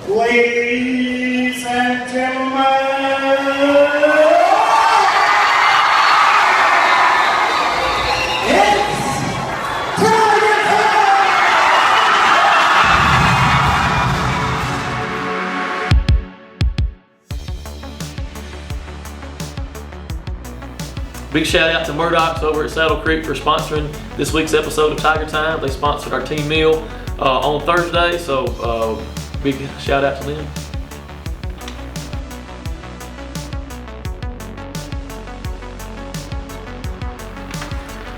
Ladies and gentlemen, it's Tiger Time! Big shout out to Murdoch's over at Saddle Creek for sponsoring this week's episode of Tiger Time. They sponsored our team meal on Thursday, so big shout out to them.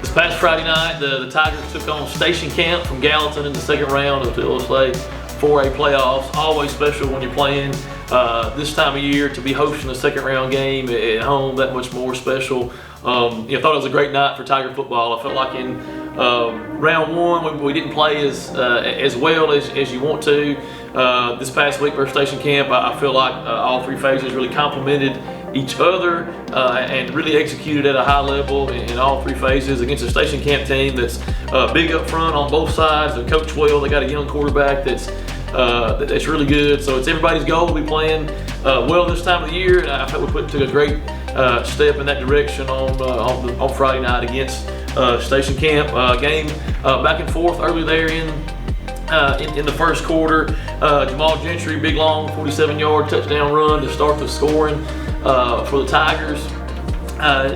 This past Friday night, the Tigers took on Station Camp from Gallatin in the second round of the LSA 4A playoffs. Always special when you're playing this time of year to be hosting a second round game at home. That much more special. I thought it was a great night for Tiger football. I felt like in round one we didn't play as well as you want to. This past week for Station Camp, I feel like all three phases really complemented each other and really executed at a high level in all three phases against a Station Camp team that's big up front on both sides. They coach well. They got a young quarterback that's really good. So it's everybody's goal to be playing well this time of the year, and I thought we took a great step in that direction on Friday night against Station Camp. Game back and forth early there in the first quarter. Jamal Gentry, big long 47-yard touchdown run to start the scoring for the Tigers.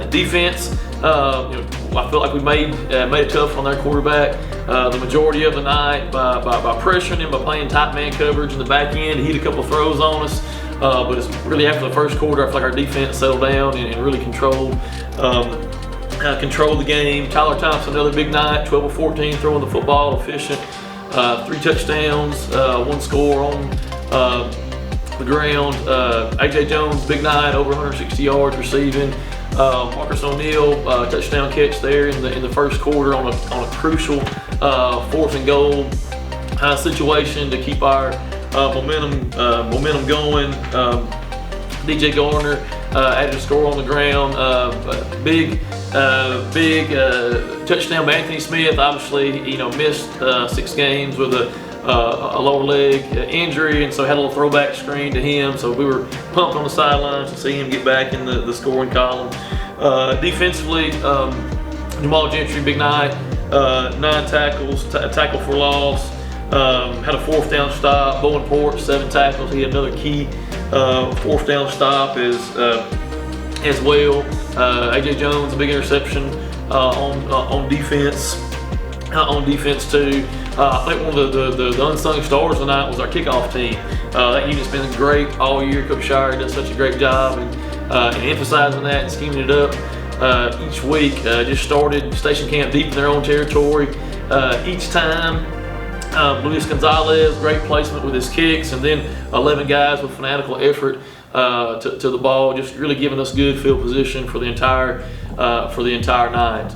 Defense, I feel like we made it tough on their quarterback the majority of the night by pressuring him, by playing tight man coverage in the back end. He hit a couple of throws on us, but it's really after the first quarter, I feel like our defense settled down and really controlled the game. Tyler Thompson, another big night, 12 of 14 throwing the football, efficient. 3 touchdowns, 1 score on the ground. A.J. Jones, big night, over 160 yards receiving. Marcus O'Neal, touchdown catch there in the first quarter on a crucial 4th and goal situation to keep our momentum going. DJ Garner added a score on the ground. Big touchdown by Anthony Smith. Obviously, missed 6 games with a lower leg injury, and so had a little throwback screen to him. So we were pumped on the sidelines to see him get back in the scoring column. Defensively, Jamal Gentry, big night, 9 tackles, tackle for loss. Had a 4th down stop. Bowen Porch, 7 tackles. He had another key 4th down stop as well. A.J. Jones, a big interception on defense. On defense too. I think one of the unsung stars tonight was our kickoff team. That unit's been great all year. Coach Shire does such a great job in emphasizing that and scheming it up each week. Just started Station Camp deep in their own territory each time. Luis Gonzalez, great placement with his kicks, and then 11 guys with fanatical effort to the ball, just really giving us good field position for the entire night.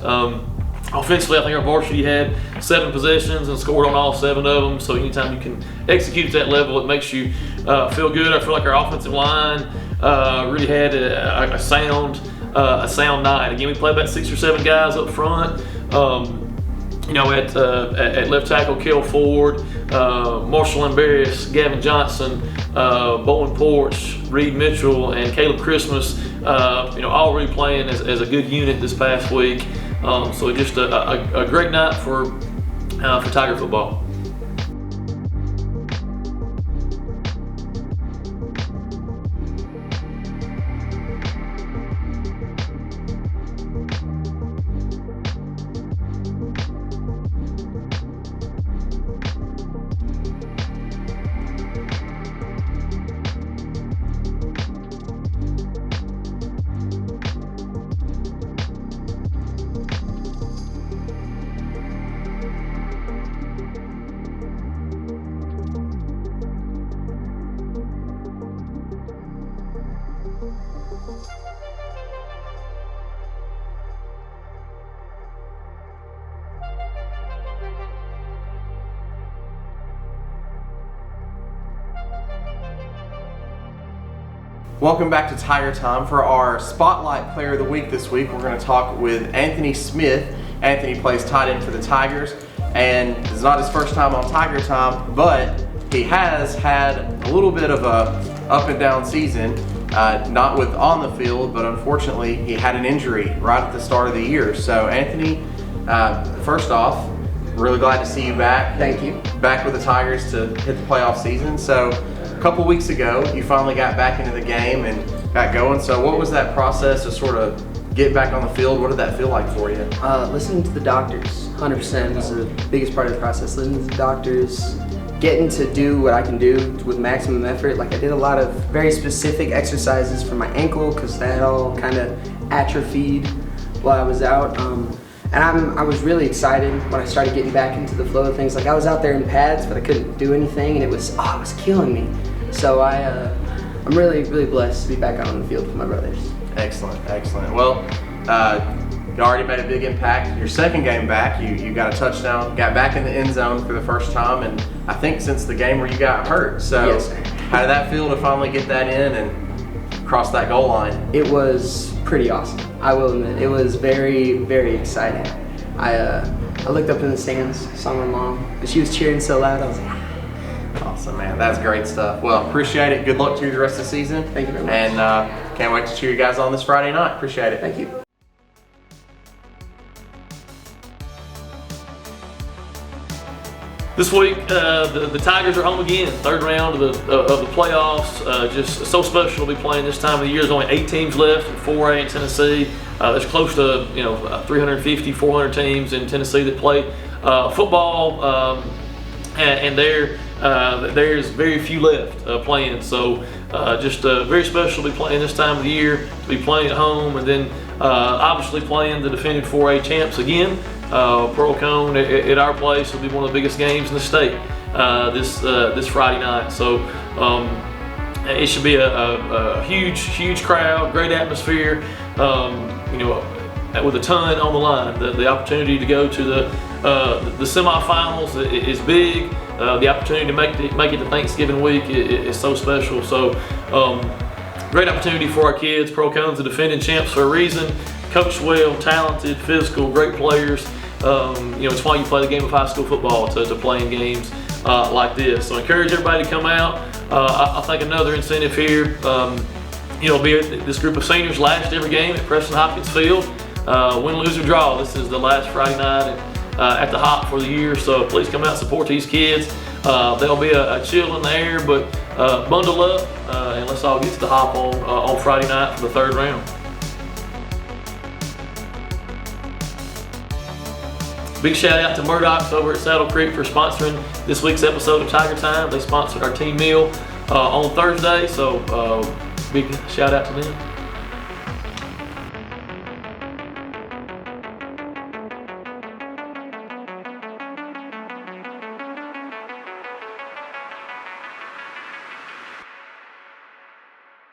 Offensively, I think our varsity had 7 possessions and scored on all 7 of them. So anytime you can execute at that level, it makes you feel good. I feel like our offensive line really had a sound night. Again, we played about 6 or 7 guys up front. At left tackle, Kel Ford, Marshall Embarrass, Gavin Johnson, Bowen Porch, Reed Mitchell, and Caleb Christmas, all really playing as a good unit this past week. So just a great night for Tiger football. Welcome back to Tiger Time. For our Spotlight Player of the Week this week, we're going to talk with Anthony Smith. Anthony plays tight end for the Tigers, and it's not his first time on Tiger Time, but he has had a little bit of a up and down season, not with on the field, but unfortunately he had an injury right at the start of the year. So Anthony, first off, really glad to see you back. Thank you. Back with the Tigers to hit the playoff season. So a couple weeks ago, you finally got back into the game and got going. So what was that process to sort of get back on the field? What did that feel like for you? Listening to the doctors, 100% was the biggest part of the process. Listening to the doctors, getting to do what I can do with maximum effort. Like I did a lot of very specific exercises for my ankle because that all kind of atrophied while I was out. And I was really excited when I started getting back into the flow of things. Like I was out there in pads, but I couldn't do anything, and it was killing me. So I'm really, really blessed to be back out on the field with my brothers. Excellent, excellent. Well, you already made a big impact. Your second game back, you got a touchdown, got back in the end zone for the first time, and I think since the game where you got hurt. So yes, sir. How did that feel to finally get that in and cross that goal line? It was pretty awesome. I will admit, it was very, very exciting. I looked up in the stands, saw my mom, and she was cheering so loud. I was like, Awesome, man. That's great stuff. Well, appreciate it. Good luck to you the rest of the season. Thank you very much. And can't wait to cheer you guys on this Friday night. Appreciate it. thank you. This week, the Tigers are home again, third round of the playoffs. Just so special to be playing this time of the year. There's only 8 teams left in 4A in Tennessee. There's close to 350, 400 teams in Tennessee that play football, and there's very few left playing. So just very special to be playing this time of the year, to be playing at home, and then obviously playing the defending 4A champs again. Pearl Cone at our place will be one of the biggest games in the state this Friday night. So it should be a huge crowd, great atmosphere. With a ton on the line. The opportunity to go to the semifinals is big. The opportunity to make it to Thanksgiving week is so special. So great opportunity for our kids. Pearl Cone's the defending champs for a reason. Coached well, talented, physical, great players. It's why you play the game of high school football, to play in games like this. So I encourage everybody to come out. I think another incentive here, be this group of seniors last every game at Preston Hopkins Field. Win, lose, or draw. This is the last Friday night at the Hop for the year. So please come out and support these kids. There'll be a chill in the air, but bundle up and let's all get to the Hop on Friday night for the third round. Big shout out to Murdoch's over at Saddle Creek for sponsoring this week's episode of Tiger Time. They sponsored our team meal on Thursday, so big shout out to them.